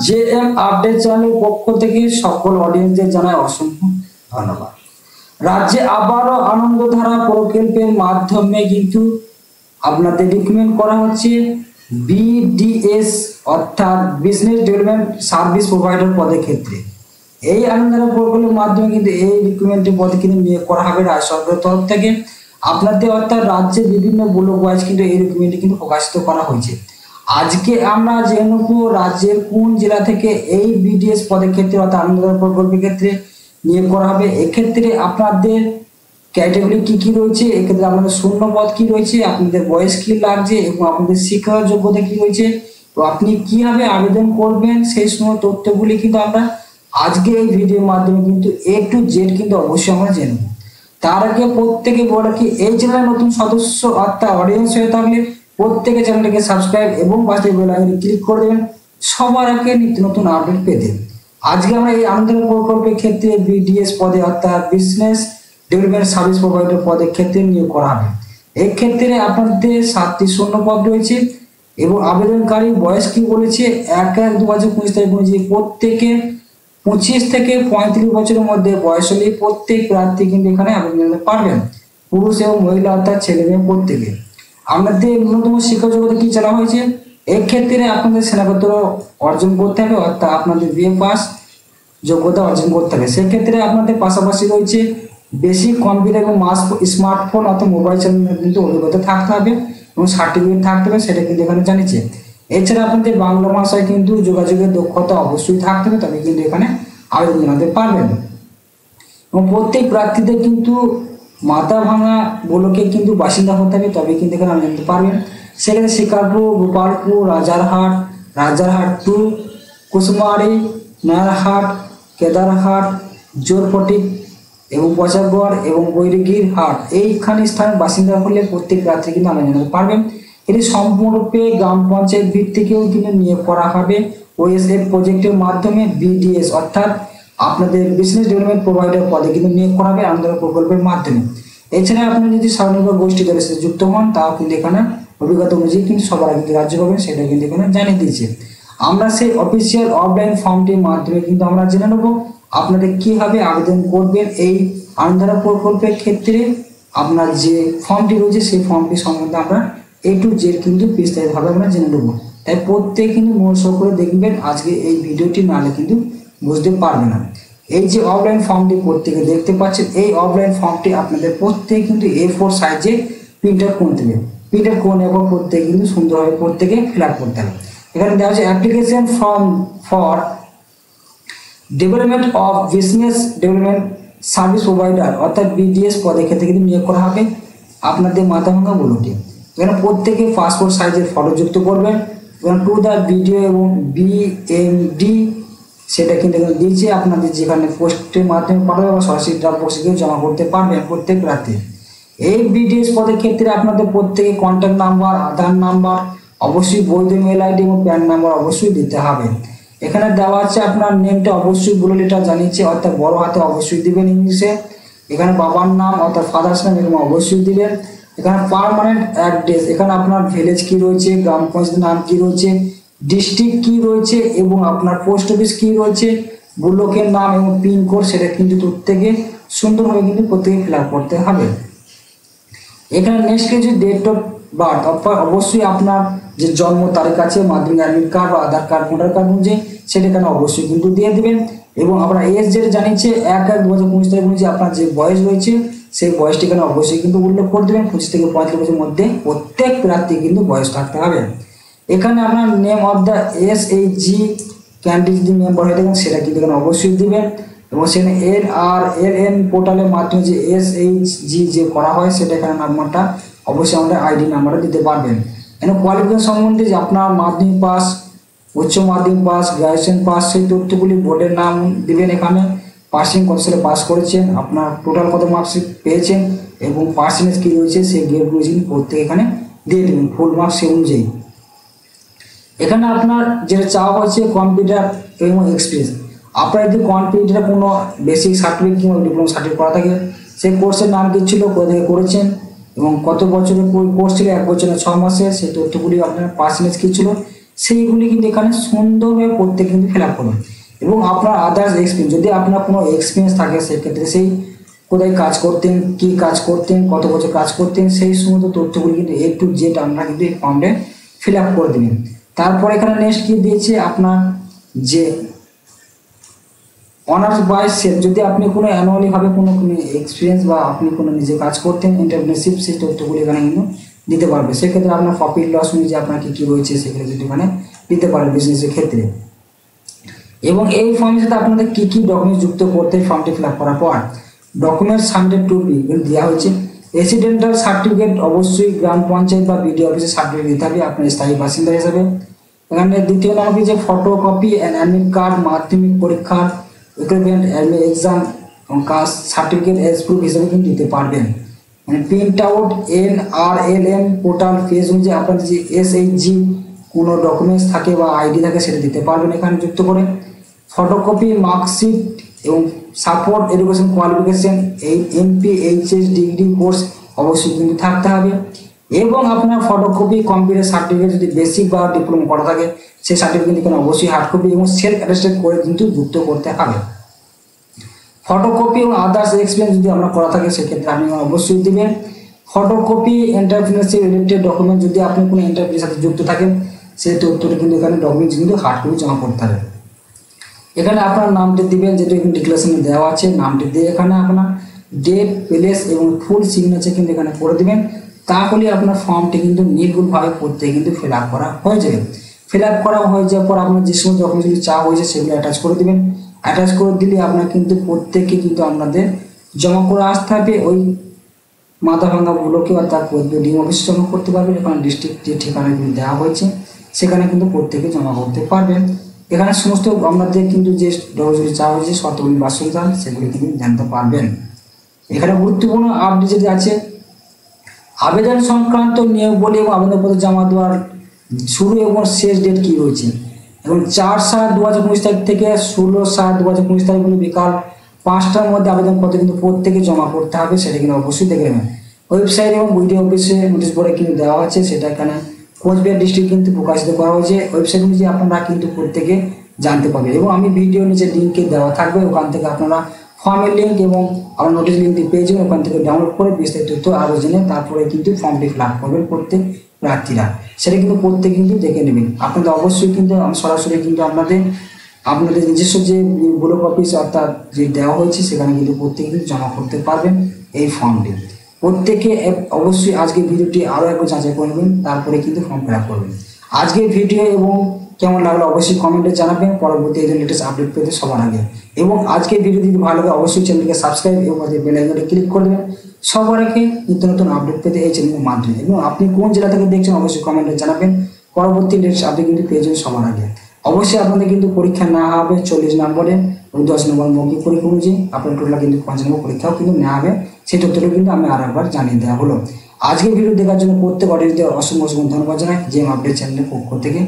JM update চ্যানেলের পক্ষ থেকে সকল অডিয়েন্সদের জানাই অসংখ্য ধন্যবাদ। রাজ্যে আবারও আনন্দধারা প্রকল্পের মাধ্যমে কিন্তু আপনাদের রিকমেন্ড করা হচ্ছে বিডিএস অর্থাৎ বিজনেস ডেভেলপমেন্ট সার্ভিস প্রোভাইডার পদের ক্ষেত্রে। এই আনন্দধারা প্রকল্পের মাধ্যমে কিন্তু এই রিক্রুটমেন্টের পদে কিন্তু নিয়োগ করা হবে রাজ্য সরকারের তরফ থেকে। আপনাদের অর্থাৎ রাজ্যের বিভিন্ন ব্লক ওয়াইজ কিন্তু এই রিক্রুটমেন্টটি কিন্তু প্রকাশিত করা হয়েছে। আজকে আমরা জেনে নেব রাজ্যের কোন জেলা থেকে এই বিডিএস পদের ক্ষেত্রে অর্থাৎ আনন্দধারা প্রকল্পের ক্ষেত্রে নিয়োগ করা হবে। এক্ষেত্রে আপনাদের ক্যাটাগরি কি রয়েছে, এক্ষেত্রে আপনাদের শূন্য পদ কি রয়েছে, আপনাদের বয়স কি লাগছে এবং আপনাদের শিক্ষাগত যোগ্যতা কি রয়েছে, তো আপনি কিভাবে আবেদন করবেন সেই সময় তথ্যগুলি কিন্তু আমরা আজকে এই ভিডিওর মাধ্যমে কিন্তু A to Z কিন্তু অবশ্যই আমরা জেনে নেব। তার আগে প্রত্যেকে বলে কি এই চ্যানেলের নতুন সদস্য অর্থাৎ অডিয়েন্স হয়ে থাকলে প্রত্যেকে চ্যানেলটিকে সাবস্ক্রাইব এবং পাশে বেল আইকনে ক্লিক করে দেবেন সবার আগে নিত্য নতুন আপডেট পেতে। আজকে আমরা এই আনন্দধারা প্রকল্পের ক্ষেত্রে বিডিএস পদে অর্থাৎ বিজনেস ডেভেলপমেন্ট সার্ভিস প্রোভাইডার পদের ক্ষেত্রে নিয়োগ করা হবে। এই ক্ষেত্রে আপনাদের 7টি শূন্য পদ রয়েছে এবং আবেদনকারী বয়স কি বলেছে 1/1/2025 তারিখ অনুযায়ী প্রত্যেকে 25 থেকে 35 বছরের মধ্যে বয়স হলে প্রত্যেক প্রার্থী কিন্তু এখানে আবেদন করতে পারবেন, পুরুষ এবং মহিলা অর্থাৎ ছেলে মেয়ে প্রত্যেকে। আপনাদের ন্যূনতম শিক্ষা যোগ্যতা কি চাওয়া হয়েছে, এই ক্ষেত্রে আপনাদের স্নাতক অর্জন করতে হবে অর্থাৎ আপনাদের বিএ পাস যোগ্যতা অর্জন করতে হবে। সেক্ষেত্রে আপনাদের পাশাপাশি রয়েছে বেসিক কম্পিউটার এবং স্মার্টফোন অর্থাৎ মোবাইল চালানোর কিন্তু অভিজ্ঞতা থাকতে হবে এবং সার্টিফিকেট থাকতে হবে, সেটা কিন্তু এখানে জানিয়েছে। এছাড়া আপনাদের বাংলা ভাষায় কিন্তু যোগাযোগের দক্ষতা অবশ্যই থাকতে হবে, তবে কিন্তু এখানে আবেদন জানাতে পারবেন। এবং প্রত্যেক প্রার্থীদের কিন্তু মাথাভাঙা ব্লকে কিন্তু বাসিন্দা হতে হবে, তবে কিন্তু এখানে আবেদন জানাতে পারবেন। সেখানে শিকারপুর, গোপালপুর, রাজারহাট 2, কুসমারি, নারায়ণহাট, কেদারহাট, জোরপটিক এবং পচাগড় এবং বৈরগীর হাট এইখানে স্থানের বাসিন্দা হলে প্রত্যেক প্রার্থী কিন্তু আবেদন জানাতে পারবেন। এটি সম্পূর্ণরূপে গ্রাম পঞ্চায়েত ভিত্তিকেও কিন্তু নিয়োগ করা হবে ওএসএফ প্রজেক্টের মাধ্যমে বিডিএস অর্থাৎ আপনাদের বিজনেস ডেভেলপমেন্ট প্রোভাইডার পদে কিন্তু নিয়োগ করা হবে আনন্দধারা প্রকল্পের মাধ্যমে। এছাড়া আপনি যদি স্বনির্ভর গোষ্ঠী দলের সাথে যুক্ত হন তাও কিন্তু এখানে অভিজ্ঞতা অনুযায়ী কিন্তু সবার আগে রাজ্য পাবেন, সেটা কিন্তু এখানে জানিয়ে দিয়েছে। আমরা সেই অফিসিয়াল অফলাইন ফর্মটির মাধ্যমে কিন্তু আমরা জেনে নেব আপনাদের কিভাবে আবেদন করবেন এই আনন্দধারা প্রকল্পের ক্ষেত্রে। আপনার যে ফর্মটি রয়েছে সেই ফর্মটি সম্বন্ধে আমরা A to Z কিন্তু বিস্তারিতভাবে আমরা জেনে নেব। তাই প্রত্যেক কিন্তু মনোযোগ করে দেখবেন, আজকে এই ভিডিওটি নাহলে কিন্তু বুঝতে পারবে না। এই যে অফলাইন ফর্মটি প্রত্যেকে দেখতে পাচ্ছেন, এই অফলাইন ফর্মটি আপনাদের প্রত্যেকে কিন্তু A4 সাইজে প্রিন্টার করতে হবে। প্রিন্টার করে নেওয়ার পর প্রত্যেকে কিন্তু সুন্দরভাবে প্রত্যেকে ফিল আপ করতে হবে। এখানে দেওয়া হচ্ছে application form for development of business development service provider অর্থাৎ বিডিএস পদের ক্ষেত্রে কিন্তু নিয়োগ করা হবে আপনাদের মাথাভাঙা ব্লকে। এখানে প্রত্যেকে পাসপোর্ট সাইজের ফটো যুক্ত করবেন এবং টু দ্য ভিডিও এবং BMD সেটা কিন্তু এখানে দিয়েছে। আপনাদের যেখানে পোস্টের মাধ্যমে পাঠাবে বা সরাসরি ড্রপ বক্সে কেউ জমা করতে পারবেন প্রত্যেক প্রার্থী। এই বিডিএস পদের ক্ষেত্রে আপনাদের প্রত্যেকে কন্ট্যাক্ট নাম্বার, আধার নাম্বার, অবশ্যই বৈধ মেল আইডি এবং প্যান নাম্বার অবশ্যই দিতে হবে। এখানে দেওয়া আছে আপনার নেমটা অবশ্যই ব্লু লেটার জানিয়েছে অর্থাৎ বড় হাতে অবশ্যই দিবেন ইংলিশে। এখানে বাবার নাম অর্থাৎ ফাদার্স নাম এরকম অবশ্যই দিবেন। এখানে পার্মানেন্ট অ্যাড্রেস, এখানে আপনার ভিলেজ কি রয়েছে, গ্রাম পঞ্চায়েত নাম কি রয়েছে, ডিস্ট্রিক্ট কি রয়েছে এবং আপনার পোস্ট অফিস কি রয়েছে, ব্লকের নাম এবং পিনকোড সেটা কিন্তু প্রত্যেকে সুন্দরভাবে কিন্তু প্রত্যেকে ফিল আপ করতে হবে। এখানে নেক্সট কিছু ডেট অফ বার্থ অবশ্যই আপনার যে জন্ম তারিখ আছে মাধ্যমিক অ্যাডমিট কার্ড বা আধার কার্ড ভোটার কার্ড অনুযায়ী সেটা এখানে অবশ্যই কিন্তু দিয়ে দেবেন। এবং আপনার এজ যেটা জানিয়েছে 1/1/2025 তারিখ অনুযায়ী আপনার যে বয়স রয়েছে সেই বয়সটি এখানে অবশ্যই কিন্তু উল্লেখ করে দেবেন। 25 থেকে 35 বছরের মধ্যে প্রত্যেক প্রার্থী কিন্তু বয়স থাকতে হবে। এখানে আপনার name of the SHG candidate যদি মেম্বার হয়ে থাকেন সেটা কিন্তু এখানে অবশ্যই দিবেন। এবং সেখানে NRLN পোর্টালের মাধ্যমে যে SHG যে করা হয় সেটা এখানে নাম্বারটা অবশ্যই আমাদের আইডি নাম্বারটা দিতে পারবেন। এখানে কোয়ালিফিকেশন সম্বন্ধে যে আপনার মাধ্যমিক পাস, উচ্চ মাধ্যমিক পাস, গ্রাজুয়েশন পাস সেই তথ্যগুলি বোর্ডের নাম দিবেন। এখানে পাসিং কত সালে পাস করেছেন, আপনার টোটাল কত মার্কশিট পেয়েছেন এবং পার্সেন্টেজ কী রয়েছে সেই গ্রেডগুলো কিন্তু প্রত্যেকে এখানে দিয়ে দেবেন ফুল মার্কস সেই অনুযায়ী। এখানে আপনার যেটা চাওয়া হচ্ছে কম্পিউটার এবং এক্সপিরিয়েন্স। আপনার যদি কম্পিউটারে কোনো বেসিক সার্টিফিকেট কিংবা ডিপ্লোমা সার্টিফিকেট করা থাকে সেই কোর্সের নাম কী ছিল, কোথা থেকে করেছেন এবং কত বছরের কোর্স ছিল, 1 বছর না 6 মাসের, সেই তথ্যগুলি আপনার পার্সেন্টেজ কী ছিল সেইগুলি কিন্তু এখানে সুন্দরভাবে প্রত্যেকে কিন্তু ফিল আপ করবেন। এবং আপনার আদার্স এক্সপিরিয়েন্স, যদি আপনার কোনো এক্সপিরিয়েন্স থাকে সেক্ষেত্রে সেই কোথায় কাজ করতেন, কি কাজ করতেন, কত বছর কাজ করতেন, সেই সমস্ত তথ্যগুলি কিন্তু A to Z আমরা কিন্তু এই ফর্মে ফিল আপ করে দেবেন। তারপর এখানে নেক্সট কি দিয়েছে, আপনার যে অনার্স বাই সেলফ, যদি আপনি কোনো অ্যানুয়ালি ভাবে কোনো এক্সপিরিয়েন্স বা আপনি কোনো নিজে কাজ করতেন এন্টারপ্রেনারশিপ, সেই তথ্যগুলি এখানে কিন্তু দিতে পারবে। সেক্ষেত্রে আপনার প্রফিট লস অনুযায়ী আপনার কী কী রয়েছে সেগুলো কিন্তু এখানে দিতে পারবে বিজনেসের ক্ষেত্রে। এবং এই ফর্মের সাথে আপনাদের কী কী ডকুমেন্টস যুক্ত করতে ফর্মটি ফিল আপ করার পর ডকুমেন্টস সাবমিটেড টু বি দেওয়া হয়েছে। রেসিডেন্টাল সার্টিফিকেট অবশ্যই গ্রাম পঞ্চায়েত বা বিডিও অফিসে সার্টিফিকেট দিতে হবে আপনার স্থায়ী বাসিন্দা হিসাবে। এখানে দ্বিতীয় নম্বর যে ফটোকপি অ্যান্ড অ্যাডমিট কার্ড, মাধ্যমিক পরীক্ষার ইকুইভ্যালেন্ট এক্সাম এবং কাস্ট সার্টিফিকেট এজ প্রুফ হিসেবে কিন্তু দিতে পারবেন। মানে print out NRLM portal page অনুযায়ী আপনার যে SHG কোনো ডকুমেন্টস থাকে বা আইডি থাকে সেটা দিতে পারবেন এখানে যুক্ত করে। ফটোকপি মার্কশিট এবং সাপোর্ট এডুকেশন কোয়ালিফিকেশন এই MPHS ডিগ্রি কোর্স অবশ্যই কিন্তু থাকতে হবে। এবং আপনার ফটোকপি কম্পিউটার সার্টিফিকেট যদি বেসিক বা ডিপ্লোমা করা থাকে সেই সার্টিফিকেট এখানে অবশ্যই হার্ড কপি এবং সেলফ অ্যাটেস্টেড করে কিন্তু যুক্ত করতে হবে। ফটোকপি এবং আদার্স এক্সপিরিয়েন্স যদি আপনার করা থাকে সেক্ষেত্রে আপনি অবশ্যই দেবেন। ফটোকপি এন্টারপ্রেনারশিপ রিলেটেড ডকুমেন্ট, যদি আপনি কোনো এন্টারপ্রাইজের সাথে যুক্ত থাকেন সেই তথ্যটা কিন্তু এখানে ডকুমেন্টস কিন্তু হার্ড কপি জমা করতে হবে। এখানে আপনার নামটি দিবেন, যেটা এখানে ডিক্লারেশনে দেওয়া আছে, নামটি দিয়ে এখানে আপনার ডেট, প্লেস এবং ফুল সিগনেচার কিন্তু এখানে করে দেবেন। তাহলে আপনার ফর্মটি কিন্তু নির্ভুলভাবে প্রত্যেকে কিন্তু ফিল আপ করা হয়ে যাবে। ফিল আপ করা হয়ে যাওয়ার পর আপনার যে সমস্ত ডকুমেন্টগুলি চাওয়া হয়েছে সেগুলো অ্যাটাচ করে দেবেন। অ্যাটাচ করে দিলে আপনার কিন্তু প্রত্যেকে কিন্তু আপনাদের জমা করে আসতে হবে ওই মাথাভাঙ্গা ব্লকে, অর্থাৎ ডিএম অফিসে জমা করতে পারবেন। এখানে ডিস্ট্রিক্ট যে ঠিকানাগুলি দেওয়া হয়েছে সেখানে কিন্তু প্রত্যেকে জমা করতে পারবেন। এখানে সমস্ত আপনাদের কিন্তু যে ডকুমেন্টগুলি চাওয়া হয়েছে শর্তগুলি বাস্তবায়ন সেগুলি কিন্তু জানতে পারবেন। এখানে গুরুত্বপূর্ণ আপডেট যেটি আছে, আবেদন সংক্রান্ত নিয়মাবলী এবং আবেদনপত্র জমা দেওয়ার শুরু এবং শেষ ডেট কী রয়েছে, এবং 4/7/2019 তারিখ থেকে 16/7/2019 তারিখ বিকাল 5টার মধ্যে আবেদনপত্র কিন্তু প্রত্যেকে জমা করতে হবে, সেটা কিন্তু অবশ্যই দেখে নেবেন। ওয়েবসাইট এবং বিডিও অফিসে নোটিশ বোর্ডে কিন্তু দেওয়া আছে, সেটা এখানে কোচবিহার ডিস্ট্রিক্ট কিন্তু প্রকাশিত করা হয়েছে। ওয়েবসাইট অনুযায়ী আপনারা কিন্তু প্রত্যেকে জানতে পারবেন এবং আমি ভিডিও নিচে লিঙ্কে দেওয়া থাকবে, ওখান থেকে আপনারা ফর্মের লিঙ্ক এবং আমার নোটিশ লিঙ্কটি পেয়ে যাবেন। ওখান থেকে ডাউনলোড করে বিস্তারিত তথ্য আরও জেনে তারপরে কিন্তু ফর্মটি ফিল আপ করবেন প্রত্যেক প্রার্থীরা, সেটা কিন্তু প্রত্যেকে কিন্তু দেখে নেবেন। আপনাদের অবশ্যই কিন্তু সরাসরি কিন্তু আপনাদের নিজস্ব যে ব্লক অফিস অর্থাৎ যে দেওয়া হয়েছে সেখানে কিন্তু প্রত্যেকে কিন্তু জমা করতে পারবেন এই ফর্মটি। প্রত্যেকে অবশ্যই আজকের ভিডিওটি আরও একবার যাচাই করবেন, তারপরে কিন্তু ফর্ম ফিল আপ করবেন। আজকের ভিডিও এবং কেমন লাগলো অবশ্যই কমেন্টে জানাবেন পরবর্তী এই লেটেস্ট আপডেট পেতে সবার আগে। এবং আজকের ভিডিও যদি ভালো লাগে অবশ্যই চ্যানেলকে সাবস্ক্রাইব এবং বেল আইকনে ক্লিক করে দেবেন সবার আগে নিত্য নতুন আপডেট পেতে এই চ্যানেলের মাধ্যমে। এবং আপনি কোন জেলা থেকে দেখছেন অবশ্যই কমেন্টে জানাবেন, পরবর্তী লেটেস্ট আপডেট কিন্তু পেয়ে যাবেন সবার আগে। অবশ্যই আপনাদের কিন্তু পরীক্ষা নেওয়া হবে 40 নম্বরে এবং 10 নম্বর মৌখিক পরীক্ষা অনুযায়ী আপনার টোটাল কিন্তু 5 নম্বর পরীক্ষাও কিন্তু নেওয়া হবে, সেই তথ্যটা কিন্তু আমি আর একবার জানিয়ে দেওয়া হলো। আজকের ভিডিও দেখার জন্য প্রত্যেক অডিয়েন্সদের অসংখ্য ধন্যবাদ জানাই জেএম আপডেট চ্যানেলের পক্ষ থেকে।